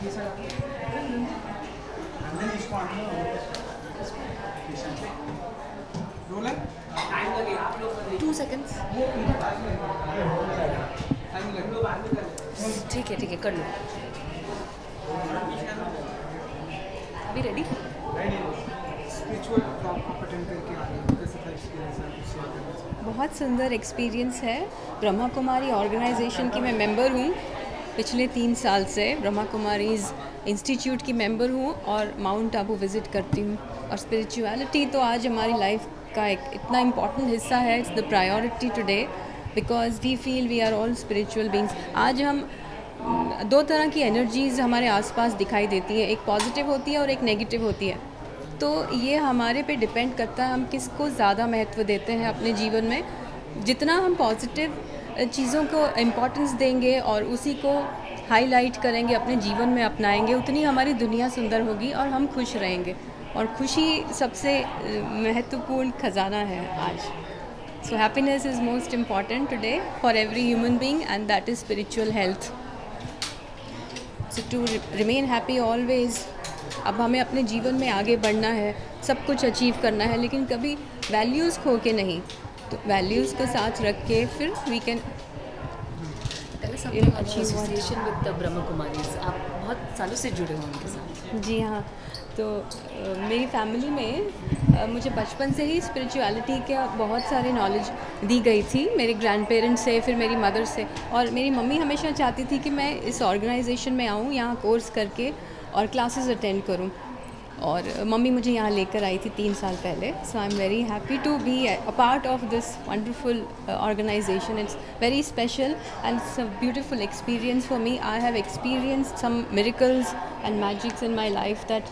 2 seconds. ठीक है कर लो. अभी रेडी? बहुत सुंदर एक्सपीरियंस है. ब्रह्मा कुमारी ऑर्गेनाइजेशन की मैं मेंबर हूँ पिछले 3 साल से. ब्रह्मा कुमारीज़ इंस्टीट्यूट की मेंबर हूँ और माउंट आबू विज़िट करती हूँ. और स्पिरिचुअलिटी तो आज हमारी लाइफ का एक इतना इम्पॉर्टेंट हिस्सा है. It's the priority today because we feel we are all spiritual beings. आज हम 2 तरह की एनर्जीज़ हमारे आसपास दिखाई देती हैं. एक पॉजिटिव होती है और एक नेगेटिव होती है. तो ये हमारे पे डिपेंड करता है हम किसको ज़्यादा महत्व देते हैं अपने जीवन में. जितना हम पॉजिटिव चीज़ों को इम्पोर्टेंस देंगे और उसी को हाईलाइट करेंगे, अपने जीवन में अपनाएंगे, उतनी हमारी दुनिया सुंदर होगी और हम खुश रहेंगे. और खुशी सबसे महत्वपूर्ण खजाना है आज. So happiness is most important today for every human being and that is spiritual health. So to remain happy always. अब हमें अपने जीवन में आगे बढ़ना है, सब कुछ अचीव करना है, लेकिन कभी वैल्यूज़ खो के नहीं. तो वैल्यूज़ को साथ रख के फिर we can association with the Brahma Kumaris. आप बहुत सालों से जुड़े हो उनके साथ. जी हाँ. तो मेरी फैमिली में मुझे बचपन से ही स्पिरिचुअलिटी का बहुत सारी नॉलेज दी गई थी मेरे ग्रैंड पेरेंट्स से, फिर मेरी मदर से. और मेरी मम्मी हमेशा चाहती थी कि मैं इस ऑर्गेनाइजेशन में आऊँ, यहाँ कोर्स करके और क्लासेस अटेंड करूँ. और मम्मी मुझे यहाँ लेकर आई थी 3 साल पहले. So I am very happy to be a part of this wonderful organization. It's very special and it's a beautiful experience for me. I have experienced some miracles and magics in my life that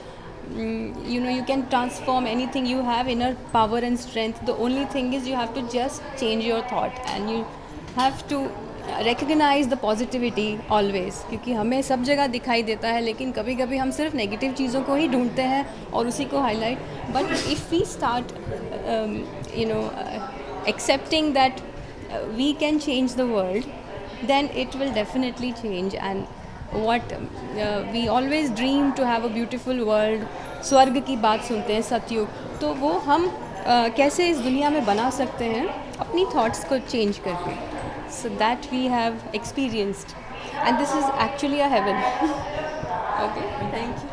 you can transform anything. You have inner power and strength. The only thing is you have to just change your thought and you have to recognize the positivity always. क्योंकि हमें सब जगह दिखाई देता है, लेकिन कभी कभी हम सिर्फ नेगेटिव चीज़ों को ही ढूंढते हैं और उसी को highlight. But if we start accepting that we can change the world, then it will definitely change. And what we always dream to have a beautiful world. स्वर्ग की बात सुनते हैं, सतयुग. तो वो हम कैसे इस दुनिया में बना सकते हैं अपनी थॉट्स को चेंज करके. So that we have experienced and this is actually a heaven. Okay, thank you.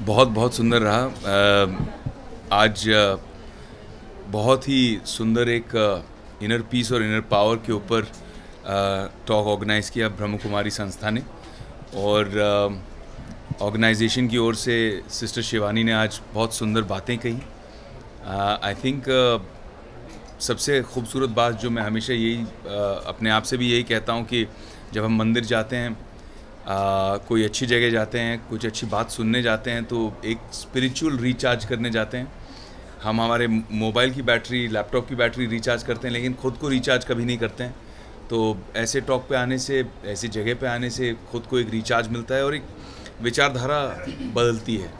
बहुत बहुत सुंदर रहा. आज बहुत ही सुंदर एक इनर पीस और इनर पावर के ऊपर टॉक ऑर्गेनाइज़ किया ब्रह्म कुमारी संस्था ने. और ऑर्गेनाइजेशन की ओर से सिस्टर शिवानी ने आज बहुत सुंदर बातें कही. आई थिंक सबसे खूबसूरत बात जो मैं हमेशा यही अपने आप से भी यही कहता हूँ कि जब हम मंदिर जाते हैं, कोई अच्छी जगह जाते हैं, कुछ अच्छी बात सुनने जाते हैं, तो एक स्पिरिचुअल रिचार्ज करने जाते हैं. हम हमारे मोबाइल की बैटरी, लैपटॉप की बैटरी रिचार्ज करते हैं, लेकिन ख़ुद को रिचार्ज कभी नहीं करते हैं. तो ऐसे टॉक पे आने से, ऐसी जगह पे आने से ख़ुद को एक रिचार्ज मिलता है और एक विचारधारा बदलती है.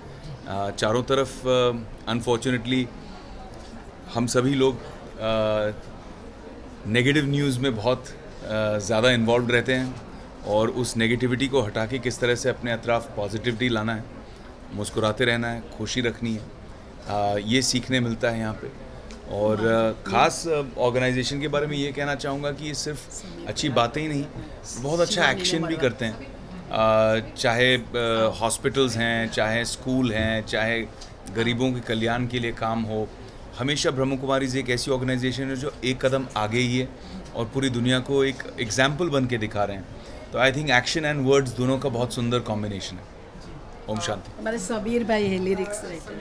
चारों तरफ अनफॉर्चुनेटली हम सभी लोग नेगेटिव न्यूज़ में बहुत ज़्यादा इन्वॉल्व रहते हैं और उस नेगेटिविटी को हटा के किस तरह से अपने अतराफ़ पॉजिटिविटी लाना है, मुस्कुराते रहना है, खुशी रखनी है, ये सीखने मिलता है यहाँ पे. और ख़ास ऑर्गेनाइजेशन के बारे में ये कहना चाहूँगा कि ये सिर्फ अच्छी बातें ही नहीं, बहुत अच्छा एक्शन भी करते हैं. चाहे हॉस्पिटल्स हैं, चाहे स्कूल हैं, चाहे गरीबों के कल्याण के लिए काम हो. हमेशा ब्रह्म कुमारीज़ एक ऐसी ऑर्गेनाइजेशन है जो एक कदम आगे ही है और पूरी दुनिया को एक एग्जाम्पल बन के दिखा रहे हैं तो I think action and words दोनों का बहुत सुंदर कॉम्बिनेशन है। ओम शांति। हमारे सबीर भाई है लिरिक्स राइटर।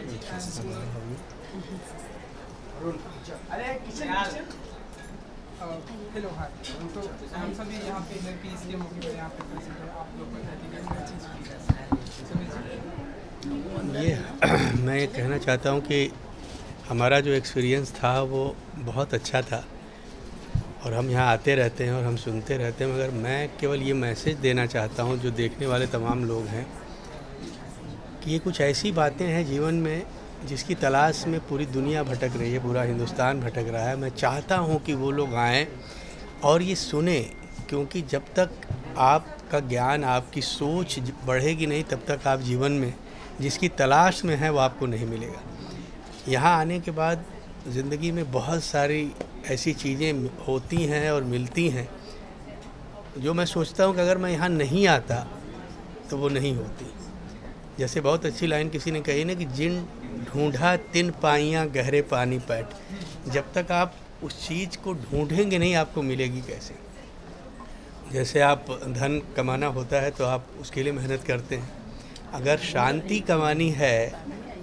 हेलो हाय, तो हम सभी यहाँ पे पीस के मौके पर यहाँ पे प्रेजेंट है। आप लोग ये मैं ये कहना चाहता हूँ कि हमारा जो एक्सपीरियंस था वो बहुत अच्छा था और हम यहाँ आते रहते हैं और हम सुनते रहते हैं, मगर मैं केवल ये मैसेज देना चाहता हूँ जो देखने वाले तमाम लोग हैं कि ये कुछ ऐसी बातें हैं जीवन में जिसकी तलाश में पूरी दुनिया भटक रही है, पूरा हिंदुस्तान भटक रहा है। मैं चाहता हूँ कि वो लोग आएँ और ये सुने, क्योंकि जब तक आपका ज्ञान, आपकी सोच बढ़ेगी नहीं तब तक आप जीवन में जिसकी तलाश में है वो आपको नहीं मिलेगा। यहाँ आने के बाद ज़िंदगी में बहुत सारी ऐसी चीज़ें होती हैं और मिलती हैं जो मैं सोचता हूँ कि अगर मैं यहाँ नहीं आता तो वो नहीं होती। जैसे बहुत अच्छी लाइन किसी ने कही ना कि जिन ढूंढा तिन पाइयाँ गहरे पानी पैठ। जब तक आप उस चीज़ को ढूंढेंगे नहीं आपको मिलेगी कैसे। जैसे आप धन कमाना होता है तो आप उसके लिए मेहनत करते हैं, अगर शांति कमानी है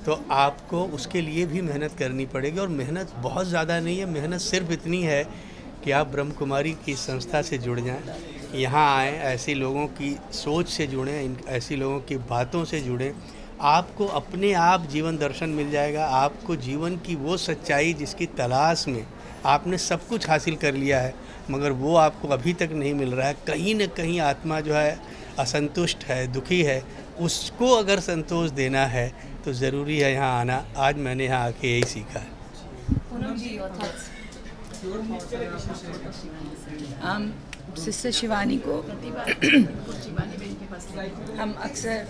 तो आपको उसके लिए भी मेहनत करनी पड़ेगी। और मेहनत बहुत ज़्यादा नहीं है, मेहनत सिर्फ इतनी है कि आप ब्रह्म कुमारी की संस्था से जुड़ जाएं, यहाँ आएँ, ऐसे लोगों की सोच से जुड़ें, ऐसी लोगों की बातों से जुड़ें। आपको अपने आप जीवन दर्शन मिल जाएगा। आपको जीवन की वो सच्चाई जिसकी तलाश में आपने सब कुछ हासिल कर लिया है मगर वो आपको अभी तक नहीं मिल रहा है। कहीं न कहीं आत्मा जो है असंतुष्ट है, दुखी है, उसको अगर संतोष देना है तो ज़रूरी है यहाँ आना। आज मैंने यहाँ आके यही सीखा है। सिस्टर शिवानी को हम अक्सर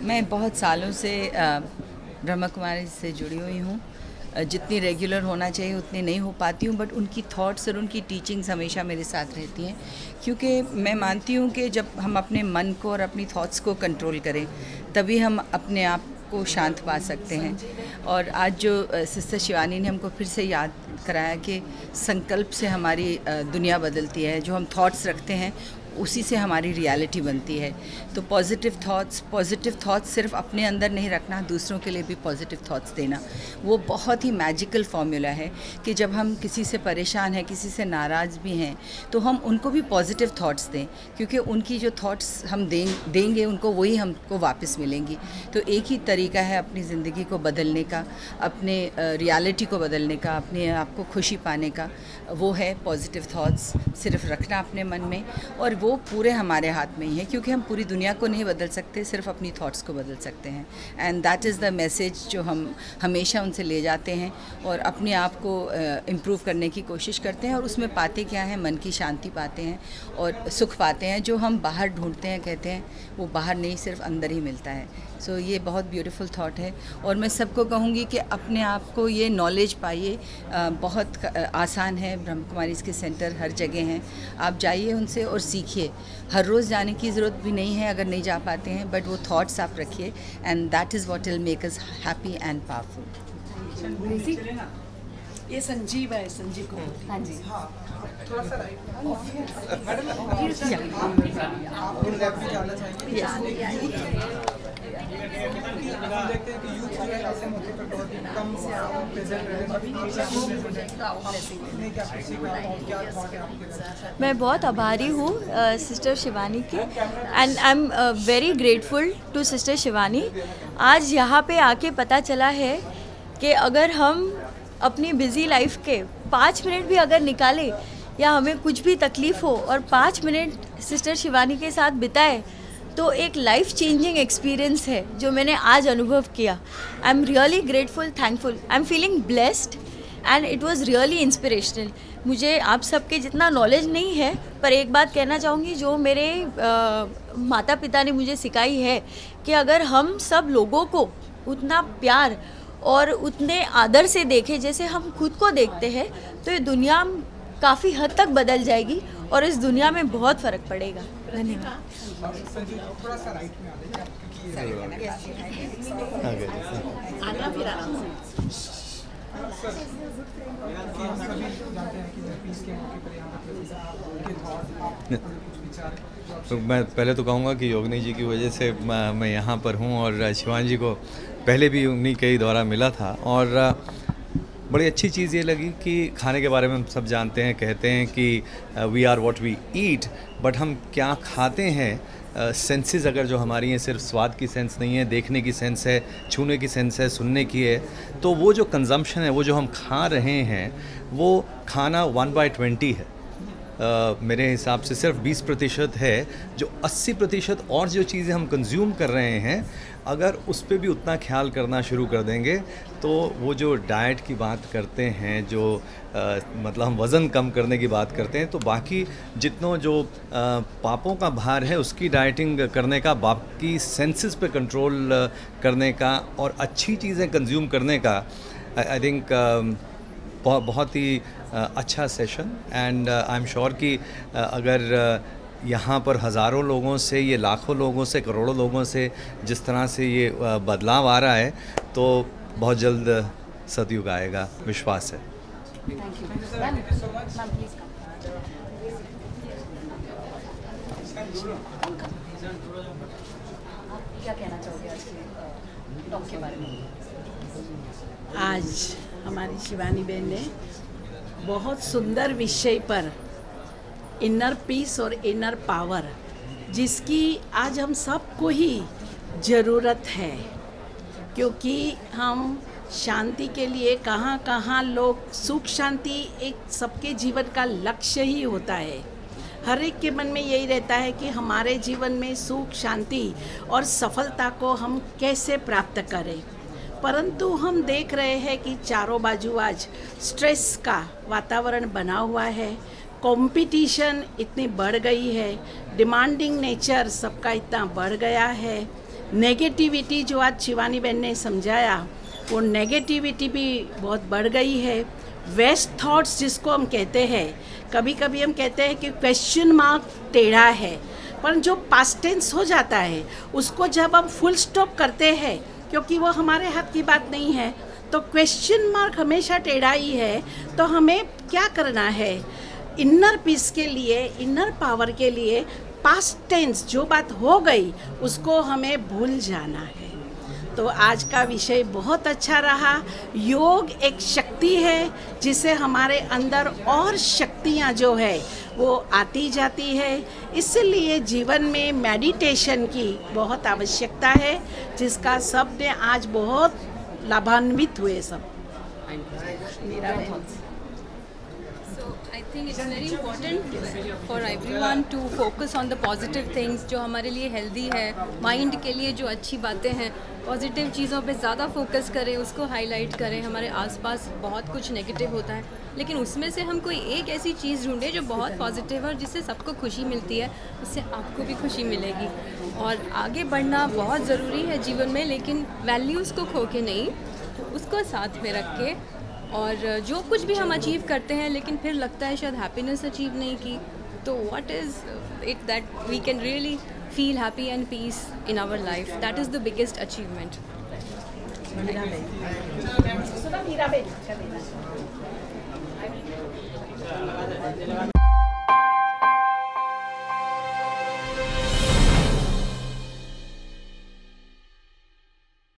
मैं बहुत सालों से ब्रह्मा कुमारी से जुड़ी हुई हूँ। जितनी रेगुलर होना चाहिए उतनी नहीं हो पाती हूँ, बट उनकी थॉट्स और उनकी टीचिंग्स हमेशा मेरे साथ रहती हैं, क्योंकि मैं मानती हूँ कि जब हम अपने मन को और अपनी थॉट्स को कंट्रोल करें तभी हम अपने आप को शांत पा सकते हैं। और आज जो सिस्टर शिवानी ने हमको फिर से याद कराया कि संकल्प से हमारी दुनिया बदलती है, जो हम थॉट्स रखते हैं उसी से हमारी रियलिटी बनती है। तो पॉजिटिव थॉट्स सिर्फ अपने अंदर नहीं रखना, दूसरों के लिए भी पॉजिटिव थॉट्स देना, वो बहुत ही मैजिकल फॉर्मूला है कि जब हम किसी से परेशान हैं, किसी से नाराज़ भी हैं, तो हम उनको भी पॉजिटिव थॉट्स दें, क्योंकि उनकी जो थॉट्स हम देंगे उनको वही हमको वापस मिलेंगी। तो एक ही तरीका है अपनी ज़िंदगी को बदलने का, अपने रियलिटी को बदलने का, अपने आप को खुशी पाने का, वो है पॉजिटिव थॉट्स सिर्फ रखना अपने मन में। और वो पूरे हमारे हाथ में ही है, क्योंकि हम पूरी दुनिया को नहीं बदल सकते, सिर्फ अपनी थॉट्स को बदल सकते हैं। And that is the message जो हम हमेशा उनसे ले जाते हैं और अपने आप को इम्प्रूव करने की कोशिश करते हैं। और उसमें पाते क्या हैं, मन की शांति पाते हैं और सुख पाते हैं, जो हम बाहर ढूंढते हैं, कहते हैं वो बाहर नहीं, सिर्फ अंदर ही मिलता है। सो ये बहुत ब्यूटीफुल थॉट है और मैं सबको कहूँगी कि अपने आप को ये नॉलेज पाइए। बहुत आसान है, ब्रह्म कुमारी के सेंटर हर जगह हैं, आप जाइए उनसे और सीखिए। हर रोज़ जाने की ज़रूरत भी नहीं है अगर नहीं जा पाते हैं, बट वो थॉट्स आप रखिए and that is what will make us happy and powerful. ये संजीव है, संजीव को हाँ जी, थोड़ा सा मैडम आप लैब में जाना चाहिए। हम देखते हैं कि यूथ जो है ऐसे मौके पर बहुत कम प्रेजेंट रहते। मैं बहुत आभारी हूँ सिस्टर शिवानी की, and I am very grateful to sister Shivani. आज यहाँ पे आके पता चला है कि अगर हम अपनी बिज़ी लाइफ के 5 मिनट भी अगर निकालें या हमें कुछ भी तकलीफ़ हो और 5 मिनट सिस्टर शिवानी के साथ बिताए तो एक लाइफ चेंजिंग एक्सपीरियंस है जो मैंने आज अनुभव किया। I am really grateful, thankful, I am feeling blessed and it was really inspirational. मुझे आप सबके जितना नॉलेज नहीं है, पर एक बात कहना चाहूँगी जो मेरे माता पिता ने मुझे सिखाई है कि अगर हम सब लोगों को उतना प्यार और उतने आदर से देखें जैसे हम खुद को देखते हैं, तो ये दुनिया काफ़ी हद तक बदल जाएगी और इस दुनिया में बहुत फ़र्क पड़ेगा। धन्यवाद। थोड़ा सा राइट में आ जाइए। कि हम सभी जानते हैं कि पीस के मौके पर यहाँ पे आपके थॉट आप कुछ विचार तो मैं पहले तो कहूँगा कि योगिनी जी की वजह से मैं यहाँ पर हूँ और शिवानी जी को पहले भी उन्हीं के ही द्वारा मिला था और बड़ी अच्छी चीज़ ये लगी कि खाने के बारे में हम सब जानते हैं, कहते हैं कि we are what we eat, but हम क्या खाते हैं सेंसेस अगर जो हमारी हैं सिर्फ स्वाद की सेंस नहीं है, देखने की सेंस है, छूने की सेंस है, सुनने की है, तो वो जो कंजम्पशन है, वो जो हम खा रहे हैं, वो खाना 1/20 है। मेरे हिसाब से सिर्फ 20% है, जो 80% और जो चीज़ें हम कंज्यूम कर रहे हैं, अगर उस पर भी उतना ख्याल करना शुरू कर देंगे तो वो जो डाइट की बात करते हैं, जो मतलब हम वज़न कम करने की बात करते हैं, तो बाकी जितनों जो पापों का भार है उसकी डाइटिंग करने का, बाकी सेंसेस पे कंट्रोल करने का और अच्छी चीज़ें कंज्यूम करने का, आई थिंक बहुत ही अच्छा session. And I am sure कि अगर यहाँ पर हज़ारों लोगों से, ये लाखों लोगों से, करोड़ों लोगों से जिस तरह से ये बदलाव आ रहा है, तो बहुत जल्द सतयुग आएगा, विश्वास है। क्या कहना चाहोगे आज के टॉक के बारे में? आज हमारी शिवानी बहन ने बहुत सुंदर विषय पर इनर पीस और इनर पावर, जिसकी आज हम सबको ही ज़रूरत है, क्योंकि हम शांति के लिए कहाँ कहाँ लोग, सुख शांति एक सबके जीवन का लक्ष्य ही होता है। हर एक के मन में यही रहता है कि हमारे जीवन में सुख शांति और सफलता को हम कैसे प्राप्त करें, परंतु हम देख रहे हैं कि चारों बाजू आज स्ट्रेस का वातावरण बना हुआ है, कंपटीशन इतनी बढ़ गई है, डिमांडिंग नेचर सबका इतना बढ़ गया है, नेगेटिविटी जो आज शिवानी बहन ने समझाया, वो नेगेटिविटी भी बहुत बढ़ गई है। वेस्ट थॉट्स जिसको हम कहते हैं, कभी कभी हम कहते हैं कि क्वेश्चन मार्क टेढ़ा है, पर जो पास्ट टेंस हो जाता है उसको जब हम फुल स्टॉप करते हैं, क्योंकि वो हमारे हाथ की बात नहीं है, तो क्वेश्चन मार्क हमेशा टेढ़ा ही है। तो हमें क्या करना है, इनर पीस के लिए, इनर पावर के लिए, पास्ट टेंस जो बात हो गई उसको हमें भूल जाना है। तो आज का विषय बहुत अच्छा रहा। योग एक शक्ति है जिसे हमारे अंदर और शक्तियाँ जो है वो आती जाती है, इसलिए जीवन में मेडिटेशन की बहुत आवश्यकता है, जिसका सब ने आज बहुत लाभान्वित हुए सब। मेरा I think it's very important for everyone to focus on the positive things जो हमारे लिए हेल्दी है, माइंड के लिए जो अच्छी बातें हैं, पॉजिटिव चीज़ों पे ज़्यादा फोकस करें, उसको हाईलाइट करें। हमारे आसपास बहुत कुछ नेगेटिव होता है, लेकिन उसमें से हम कोई एक ऐसी चीज़ ढूंढें जो बहुत पॉजिटिव है और जिससे सबको खुशी मिलती है, उससे आपको भी खुशी मिलेगी। और आगे बढ़ना बहुत ज़रूरी है जीवन में, लेकिन वैल्यूज़ को खो के नहीं, उसको साथ में रख के। और जो कुछ भी हम अचीव करते हैं लेकिन फिर लगता है शायद हैप्पीनेस अचीव नहीं की, तो what is it that we can really feel happy and peace in our life, that is the biggest achievement.